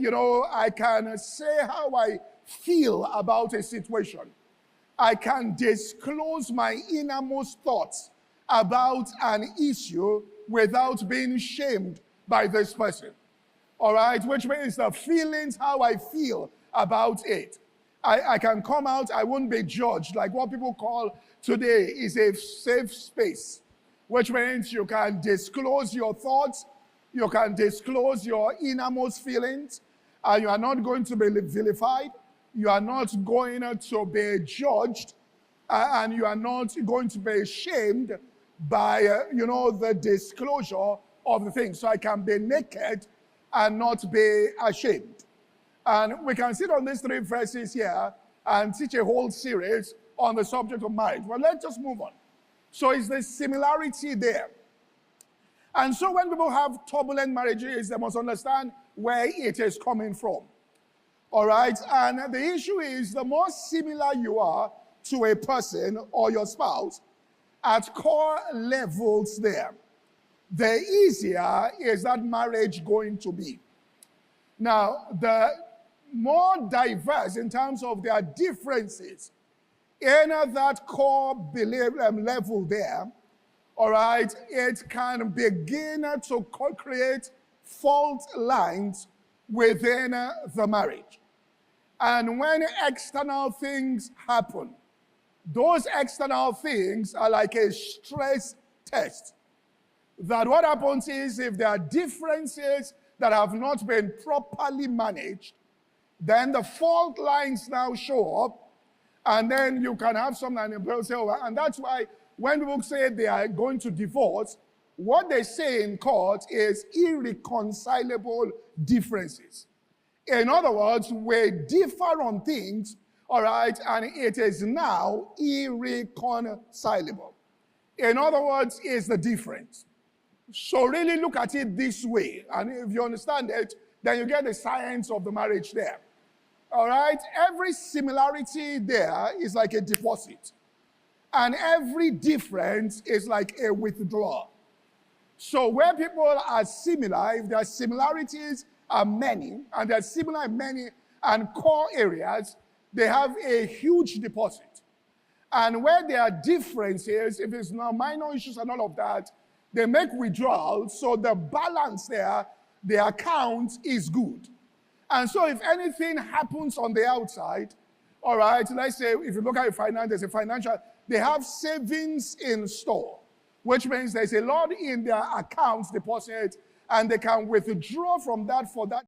I can say how I feel about a situation. I can disclose my innermost thoughts about an issue without being shamed by this person. All right, which means the feelings, how I feel about it. I can come out, I won't be judged. Like what people call today is a safe space, which means you can disclose your thoughts, you can disclose your innermost feelings, and you are not going to be vilified, you are not going to be judged, and you are not going to be shamed by, the disclosure of the thing. So I can be naked and not be ashamed. And we can sit on these 3 verses here and teach a whole series on the subject of marriage. Well, let's just move on. So is the similarity there? And so when people have turbulent marriages, they must understand where it is coming from. All right? And the issue is the more similar you are to a person or your spouse at core levels there, the easier is that marriage going to be. Now, the more diverse in terms of their differences in that core belief level there, all right, it can begin to create fault lines within the marriage. And when external things happen, those external things are like a stress test. That what happens is if there are differences that have not been properly managed, then the fault lines now show up, and then you can have something and people say, oh, and that's why when people say they are going to divorce, what they say in court is irreconcilable differences. In other words, we differ on things, all right, and it is now irreconcilable. In other words, is the difference. So really look at it this way, and if you understand it, then you get the science of the marriage there. All right? Every similarity there is like a deposit, and every difference is like a withdrawal. So where people are similar, if their similarities are many, and they're similar in many and core areas, they have a huge deposit. And where there are differences, if it's now minor issues and all of that, they make withdrawals, so the balance there, the account is good. And so if anything happens on the outside, all right, let's say if you look at finance, there's a financial, they have savings in store, which means there's a lot in their accounts deposit, and they can withdraw from that for that